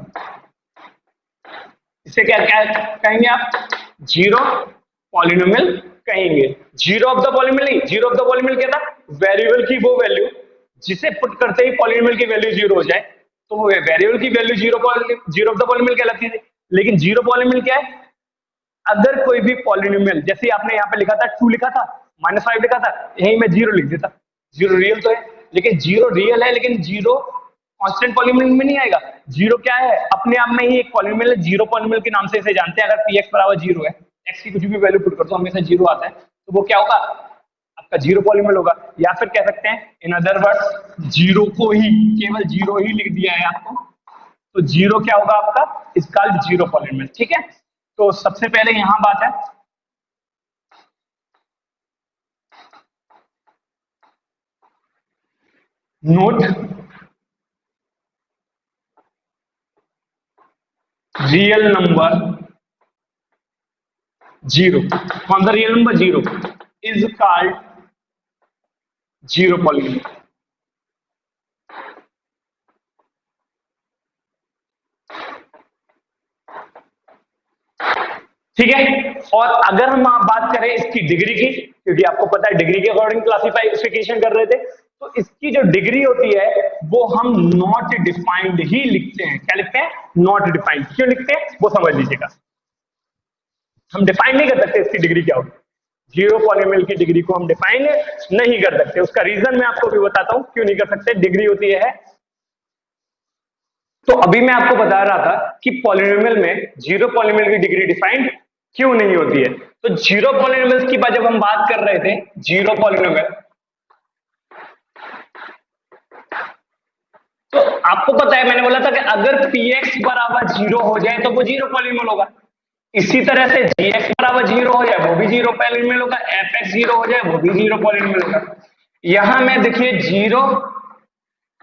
Speaker 1: इसे क्या क्या कहेंगे आप? जीरो पॉलिनोमियल कहेंगे। जीरो ऑफ द पॉलिनोमियल नहीं, जीरो ऑफ द पॉलिनोमियल क्या था? वेरिएबल की वो वैल्यू जिसे पुट करते ही पॉलिनोमियल की वैल्यू 0 हो जाए, तो वो वेरिएबल की value zero of the polynomial कहलाती है। लेकिन जीरो पॉलिनोमियल क्या है? अगर कोई भी पॉलिनोमियल, जैसे आपने यहाँ पे लिखा था 2 लिखा था, -5 लिखा था, यही मैं 0 लिख देता। 0 रियल तो है, लेकिन 0 रियल है, लेकिन 0 कांस्टेंट पॉलिनोमियल में नहीं आएगा। 0 क्या है? अपने आप में ही एक पॉलिनोमियल है, जीरो पॉलिनोमियल के नाम से इसे जानते हैं। अगर px बराबर 0 है, x की कुछ भी वैल्यू पुट कर दो हमेशा 0 आता है, तो वो क्या होगा? आपका जीरो पॉलिनोमियल होगा। या फिर कह सकते हैं इन अदर वर्ड्स, 0 को ही, केवल 0 ही लिख दिया है आपको, तो 0 क्या होगा आपका? Is called zero polynomial. ठीक है? तो सबसे पहले यहां बात है नोट रियल नंबर जीरो, कौन सा real number zero, is called zero polynomial. ठीक है। और अगर हम आप बात करें इसकी डिग्री की, क्योंकि आपको पता है डिग्री के अकॉर्डिंग क्लासिफिकेशन कर रहे थे, तो इसकी जो डिग्री होती है वो हम नॉट डिफाइंड ही लिखते हैं। क्या लिखते हैं? Not defined. क्यों लिखते हैं वो समझ लीजिएगा। हम डिफाइन नहीं कर सकते इसकी डिग्री क्या होगी, जीरो पॉलिनोमियल की डिग्री को हम डिफाइन नहीं कर सकते। उसका रीजन मैं आपको भी बताता हूं क्यों नहीं कर सकते। डिग्री होती है, तो अभी मैं आपको बता रहा था कि पॉलिनोमियल में जीरो पॉलिनोमियल की डिग्री डिफाइंड क्यों नहीं होती है। तो जीरो पॉलिनोमियल्स की बात जब हम बात कर रहे थे, जीरो पॉलिनोमियल, तो आपको पता है मैंने बोला था कि अगर px बराबर जीरो हो जाए तो वो जीरो पॉलिनोमियल होगा। इसी तरह से gx बराबर जीरो हो जाए वो भी जीरो पॉलिनोमियल होगा, fx जीरो हो जाए वो भी जीरो पॉलिनोमियल होगा। यहां मैं देखिए जीरो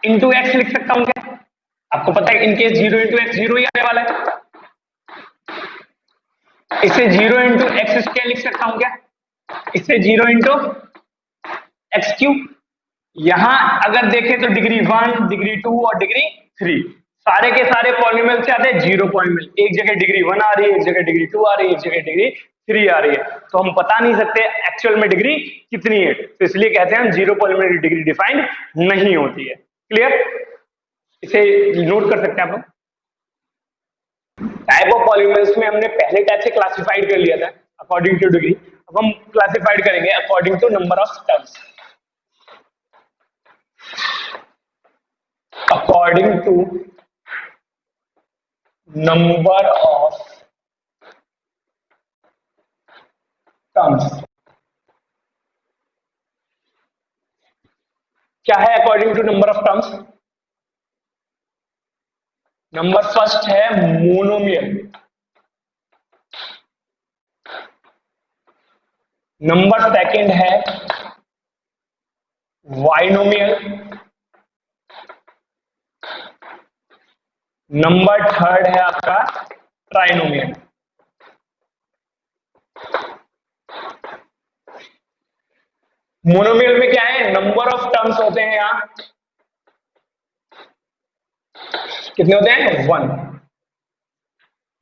Speaker 1: इंटू एक्स लिख सकता हूं क्या? आपको पता है in case zero into X zero ही आने वाला है। इसे जीरो इंटू एक्स स्क्वायर लिख सकता हूं क्या? इसे जीरो इंटू एक्स क्यूब। यहां अगर देखें तो डिग्री वन, डिग्री टू और डिग्री थ्री, सारे के सारे पॉलिनोमियल से आते हैं जीरो पॉलिनोमियल। एक जगह डिग्री वन आ रही है, एक जगह डिग्री टू आ रही है, एक जगह डिग्री थ्री आ रही है, तो हम बता नहीं सकते एक्चुअल में डिग्री कितनी है। तो इसलिए कहते हैं हम जीरो पॉलिनोमियल की डिग्री डिफाइंड नहीं होती है। क्लियर? इसे नोट कर सकते हैं आप लोग। टाइप ऑफ पॉलिनोमियल्स में हमने पहले टाइप से क्लासिफाइड कर लिया था अकॉर्डिंग टू डिग्री। अब हम क्लासिफाइड करेंगे according to number of terms. According to number of terms. क्या है according to number of terms? Number first है मोनोमियल, नंबर सेकंड है बाइनोमियल, नंबर थर्ड है आपका ट्राइनोमियल। मोनोमियल में क्या है? नंबर ऑफ टर्म्स होते हैं यहां कितने होते हैं? वन।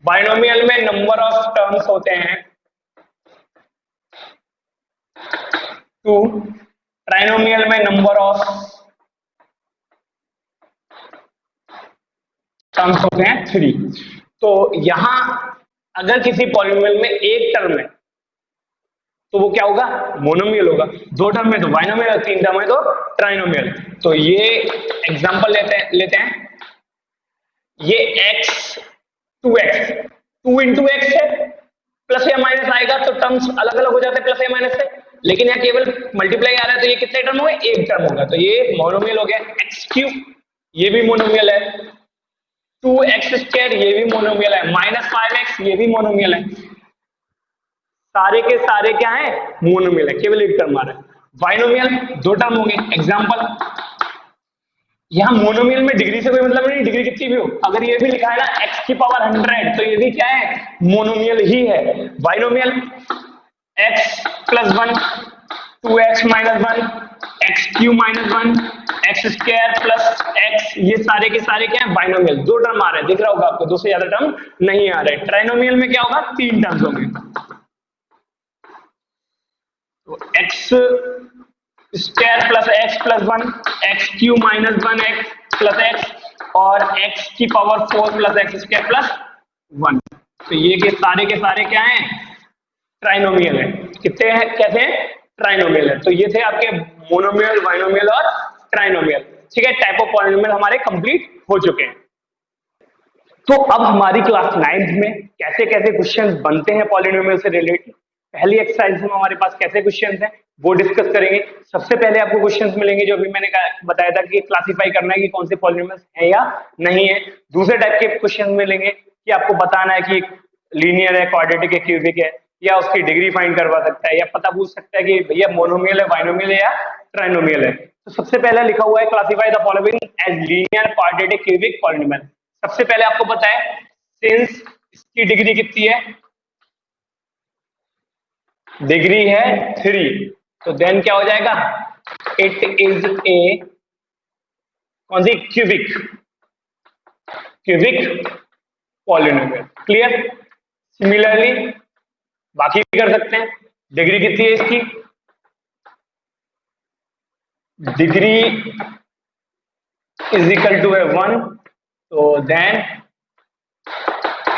Speaker 1: बाइनोमियल में नंबर ऑफ टर्म्स होते हैं टू। ट्राइनोमियल में नंबर ऑफ टर्म्स होते हैं थ्री। तो यहां अगर किसी पॉलिनोमियल में एक टर्म है तो वो क्या होगा? मोनोमियल होगा। दो टर्म में तो बाइनोमियल, तीन टर्म में तो ट्राइनोमियल। तो ये एग्जांपल लेते हैं ये x two x, two into x है, प्लस या माइनस आएगा तो टर्म्स अलग अलग हो जाते हैं प्लस या माइनस से, लेकिन यहाँ केवल मल्टीप्लाई आ रहा है तो ये कितने टर्म हो गए? एक टर्म होगा। तो ये मोनोमियल हो गया। एक्स क्यूब ये भी मोनोमियल है, टू एक्स स्क्वायर ये भी मोनोमियल है, माइनस फाइव एक्स ये भी मोनोमियल है। सारे के सारे क्या है? मोनोमियल है, केवल एक टर्म आ रहा है। बाइनोमियल दो टर्म होंगे। एग्जांपल यहां मोनोमियल में डिग्री से कोई मतलब नहीं, डिग्री कितनी भी हो, अगर ये भी लिखा है ना x की पावर 100 तो ये भी क्या है? मोनोमियल ही है। Binomial x plus one, two x minus one, x cube minus one, x square plus x, ये सारे के सारे क्या है? बाइनोमियल। दो टर्म आ रहे हैं, दिख रहा होगा आपको, दो से ज्यादा टर्म नहीं आ रहे। ट्राइनोमियल में क्या होगा? तीन टर्म्स होंगे। तो x square plus X plus one, x Q minus one x plus x, और एक्स की power four plus X square plus one. तो ये के सारे क्या हैं? ट्राइनोमियल है। कितने हैं? कैसे हैं? ट्राइनोमियल है। तो ये थे आपके मोनोमियल, बाइनोमियल और ट्राइनोमियल। ठीक है, टाइप ऑफ पॉलिनोमियल हमारे कंप्लीट हो चुके हैं। तो अब हमारी क्लास 9th में कैसे कैसे क्वेश्चंस बनते हैं पॉलिनोमियल से रिलेटेड, पहली एक्सरसाइज में हमारे पास कैसे क्वेश्चंस हैं वो डिस्कस करेंगे। सबसे पहले आपको क्वेश्चंस मिलेंगे जो अभी मैंने बताया था कि क्लासिफाई करना है कि कौन से पॉलिनोमियल्स हैं या नहीं है। दूसरे टाइप के क्वेश्चन मिलेंगे कि आपको बताना है कि लीनियर है, क्वाड्रेटिक है, क्यूबिक है, या उसकी डिग्री फाइंड करवा सकता है, या पता पूछ सकता है कि भैया मोनोमियल है, बाइनोमियल है या ट्राइनोमियल है। तो सबसे पहले लिखा हुआ है classify the following as linear quadratic cubic polynomial. सबसे पहले आपको पता है सिंस इसकी डिग्री कितनी है, डिग्री है 3, तो देन क्या हो जाएगा, इट इज ए कौन सी cubic cubic polynomial. Clear. Similarly बाकी भी कर सकते हैं। डिग्री कितनी है इसकी, डिग्री इज इक्वल टू है 1, तो then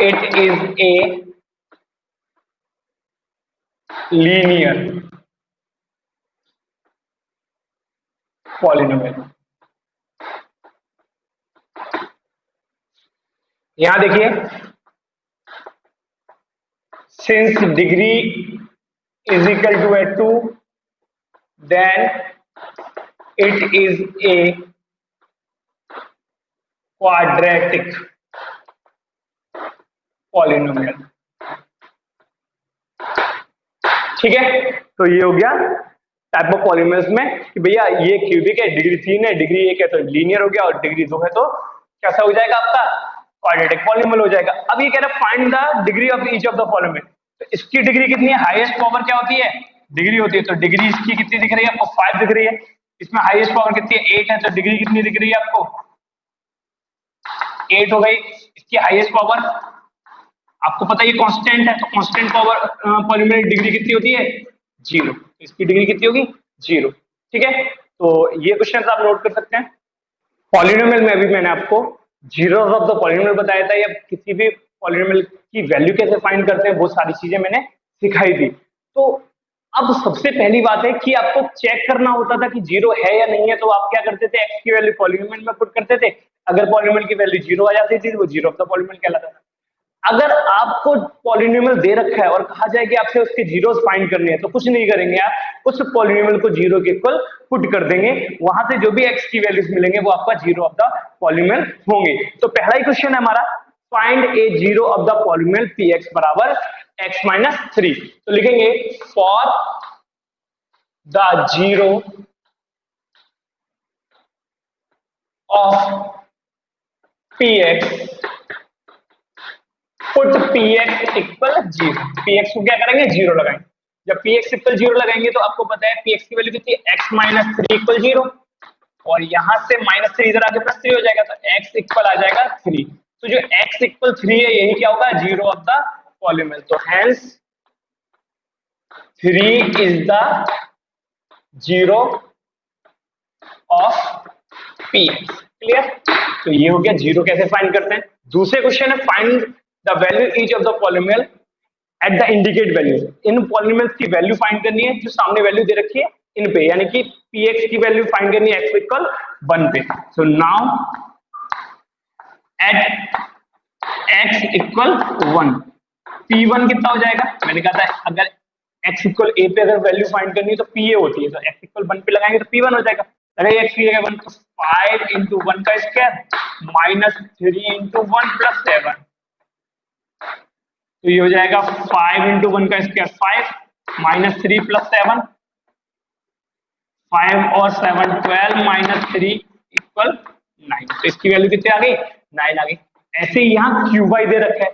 Speaker 1: it is a linear polynomial. यहां देखिए since degree is equal to है 2, then it is a quadratic polynomial. ठीक है, तो ये हो गया टाइप ऑफ पॉलिनोमियल्स में कि भैया ये क्यूबिक है, डिग्री 3 है, डिग्री 1 है तो लीनियर हो गया, और डिग्री 2 है तो कैसा हो जाएगा आपका, क्वाड्रेटिक पॉलिनोमियल हो जाएगा। अब ये कह रहा है find the degree of each of the following. तो इसकी डिग्री कितनी है, हाईएस्ट पावर क्या होती है, डिग्री होती है, तो डिग्री इसकी कितनी दिख रही है आपको, 5 दिख रही है। इसमें हाईएस्ट पावर कितनी है, 8 है, तो डिग्री कितनी दिख रही है आपको, 8 हो गई इसकी हाईएस्ट पावर। आपको पता है ये कांस्टेंट है, तो कांस्टेंट पावर पॉलिनोमियल डिग्री कितनी होती है, 0, तो इसकी डिग्री कितनी होगी, 0। ठीक है, तो ये क्वेश्चन आप नोट कर सकते हैं। पॉलिनोमियल में अभी मैंने आपको जीरोस ऑफ द पॉलिनोमियल बताया था, या किसी भी पॉलिनोमियल की वैल्यू कैसे फाइंड करते हैं वो सारी चीजें मैंने सिखाई थी। तो अब सबसे पहली बात है कि आपको चेक करना होता था कि 0 है या नहीं है, तो आप क्या करते थे, एक्स की वैल्यू पॉलिनोमियल में पुट करते थे। अगर पॉलिनोमियल की वैल्यू 0 आ जाती थी तो वो जीरो ऑफ द पॉलिनोमियल कहलाता था। अगर आपको पॉलिनोमियल दे रखा है और कहा जाए कि आपसे उसके जीरोस फाइंड करने हैं, तो कुछ नहीं करेंगे, आप उस पॉलिनोमियल को 0 के इक्वल पुट कर देंगे, वहां से जो भी एक्स की वैल्यूज मिलेंगे वो आपका 0 ऑफ द पॉलिनोमियल होंगे। तो पहला ही क्वेश्चन है हमारा, find A 0 of the polynomial P X बराबर x माइनस 3। तो लिखेंगे for the 0 of P x put px equal 0। px को क्या करेंगे, 0 लगाएंगे। जब px इक्वल 0 लगाएंगे तो आपको पता है px की वैल्यू कितनी है, x माइनस 3 इक्वल 0, और यहां से -3 इधर आके +3 हो जाएगा, तो x इक्वल आ जाएगा 3। तो जो x इक्वल 3 है यही क्या होगा, 0 ऑफ द पॉलिनोमियल। तो hence 3 is the 0 of px। Clear. तो ये हो गया 0 कैसे फाइंड करते हैं। दूसरे क्वेश्चन है find the value each of the polynomial at the indicate value. In polynomials की वैल्यू फाइंड करनी है जो सामने वैल्यू दे रखी है इन पे, यानी कि px की वैल्यू फाइंड करनी है x इक्वल 1 पे। So now at x equal 1 p1 कितना हो जाएगा, मैंने कहा था अगर x इक्वल a पे अगर वैल्यू फाइंड करनी है तो pa होती है, तो x इक्वल 1 पे लगाएंगे तो p1 हो जाएगा। अगर x की जगह 1 तो 5 इंटू 1 का स्क्वायर माइनस 3 इंटू 1 प्लस 7, तो ये हो जाएगा 5 इंटू 1 का स्क्वायर 5 माइनस 3 प्लस 7, 5 और 7 12 माइनस 3 इक्वल 9। तो इसकी वैल्यू कितनी आ गई, 9 आ गई। ऐसे ही यहाँ क्यू वाई दे रखा है,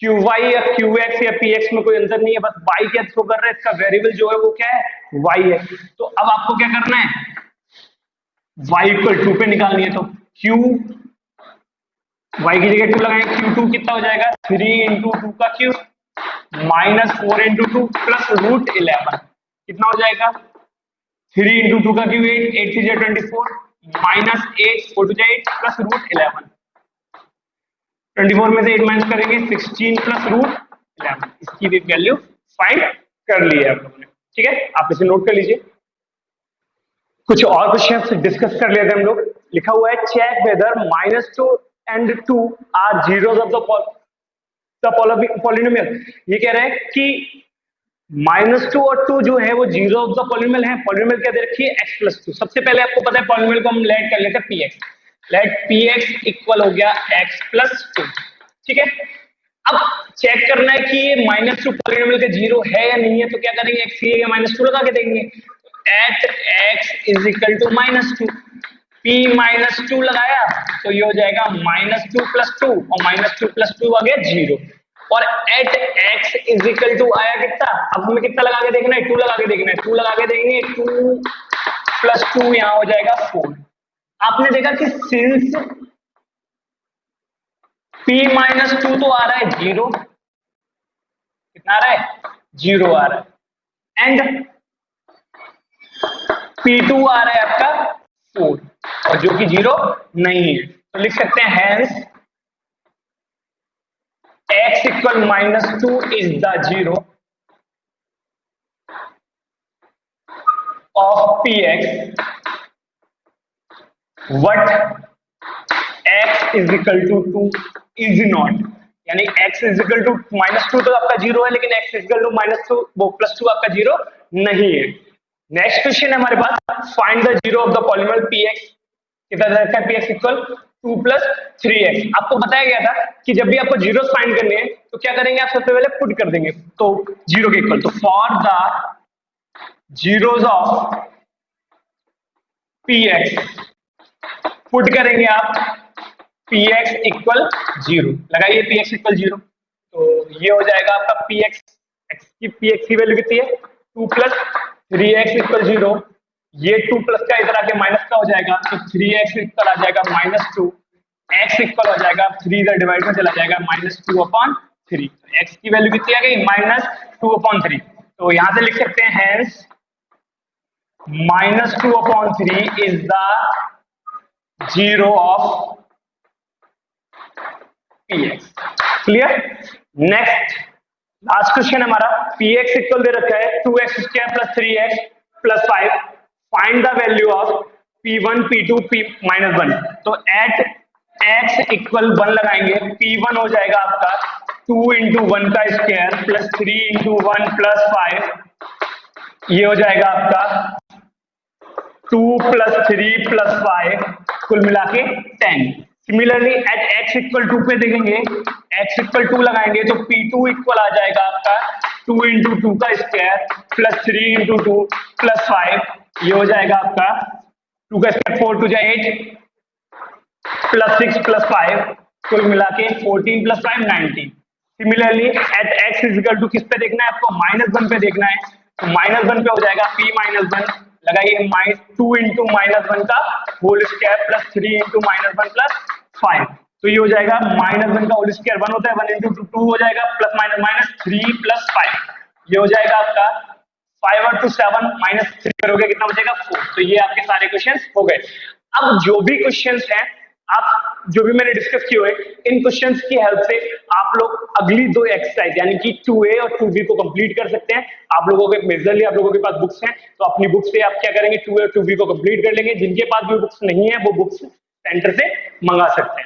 Speaker 1: क्यू वाई या क्यू एक्स या पी एक्स में कोई अंतर नहीं है, बस वाई क्या शो कर रहा है, इसका वेरिएबल जो है वो क्या है, वाई है। तो अब आपको क्या करना है, वाई इक्वल 2 पे निकालनी है, तो क्यू वाई की जगह 2 लगाएंगे, Q2 कितना हो जाएगा, 3 इंटू 2 का cube minus 4 into 2 plus root 11, कितना हो जाएगा, 3 इंटू 2 का क्यूब 8, 8 3 24 माइनस 8 4 2 8 प्लस रूट 11, 24 में से 8 माइनस करेंगे 16 प्लस रूट 11। इसकी भी वैल्यू फाइंड कर ली है आप लोगों ने। ठीक है, आप इसे नोट कर लीजिए। कुछ और क्वेश्चन डिस्कस कर लेते हैं हम लोग। लिखा हुआ है check whether -2 and 2 are zeros of the polynomial. ये कह रहा है कि -2 और 2 जो है वो जीरो ऑफ द पॉलिनोमियल है। पॉलिनोमियल क्या दे रखी है, x प्लस 2। सबसे पहले आपको पता है पॉलिनोमियल को हम लेट कर लेते हैं px, लेट px इक्वल हो गया x प्लस 2। ठीक है, अब चेक करना है कि ये -2 पॉलिनोमियल का जीरो है या नहीं है, तो क्या करेंगे, x की जगह -2 लगा के देंगे। At x is equal to -2, p -2 लगाया तो ये हो जाएगा -2 + 2 और -2 + 2 आ गया 0। और at x is equal to आया कितना, अब हमें कितना लगा के देखना है, 2 लगा के देखना है, 2 लगा के देंगे, 2 + 2 यहाँ हो जाएगा 4। आपने देखा कि सिंस p -2 तो आ रहा है 0, कितना आ रहा है 0 आ रहा है, एंड P2 आ रहा है आपका 4 और जो कि 0 नहीं है, तो लिख सकते हैं hence x equal -2 is the 0 of px but x is equal to 2 is not, यानी x इज इक्वल टू -2 तो आपका 0 है, लेकिन x इज इक्वल टू -2 वो +2 आपका 0 नहीं है। नेक्स्ट क्वेश्चन है हमारे पास, find the 0 of the polynomial px, कितना दे रखा है px इक्वल 2 + 3x। आपको बताया गया था कि जब भी आपको जीरो फाइंड करने हैं तो क्या करेंगे, आप सबसे पहले पुट कर देंगे तो 0 के इक्वल, तो for the zeros of px put करेंगे आप px इक्वल 0, लगाइए px इक्वल 0, तो ये हो जाएगा आपका px, px की वैल्यू कितनी है 2 + 3x इक्वल 0, ये 2 प्लस का इधर आके माइनस का हो जाएगा, तो 3x इक्वल आ जाएगा -2, x इक्वल हो जाएगा 3 इधर डिवाइड में चला जाएगा -2/3, तो x की वैल्यू कितनी आ गई -2/3, तो यहां से लिख सकते हैं hence -2/3 is the 0 of px। Clear. Next last question हमारा, px इक्वल दे रखा है 2x² + 3x + 5, find the value of p1 p2 p-1, तो एट x इक्वल 1 लगाएंगे, p1 हो जाएगा आपका 2 × 1 का स्क्वायर प्लस 3 × 1 + 5, ये हो जाएगा आपका 2 + 3 + 5 कुल मिला के 10। सिमिलरली एट x इक्वल 2 पे देखेंगे, x इक्वल 2 लगाएंगे तो p2 इक्वल आ जाएगा आपका 2 × 2 का स्क्वायर प्लस 3 × 2 + 5, ये हो जाएगा आपका 2 का स्क्वायर 4 2 8 प्लस 6 + 5 कुल मिला के 14 + 5 19। Similarly at x is equal to किस पे देखना है आपको, -1 पे देखना है, तो -1 पे हो जाएगा p -1, लगाइए 2 × -1 का होल स्क्वायर प्लस 3 × -1 + 5, तो ये हो जाएगा -1 का होल स्क्वायर 1 होता है, 1 × 2 हो जाएगा प्लस -3 + 5, ये हो जाएगा आपका 5 और 2 7 -3 करोगे कितना बचेगा 4। तो ये आपके सारे क्वेश्चंस हो गए। अब जो भी क्वेश्चंस हैं, आप जो भी मैंने डिस्कस किए हुए, इन क्वेश्चंस की हेल्प से आप लोग अगली 2 एक्सरसाइज यानी कि 2A और 2B को कंप्लीट कर सकते हैं। आप लोगों के मेजरली आप लोगों के पास बुक्स हैं, तो अपनी बुक्स से आप क्या करेंगे 2A और 2B को कंप्लीट कर लेंगे। जिनके पास भी बुक्स नहीं है वो बुक्स सेंटर से मंगा सकते हैं।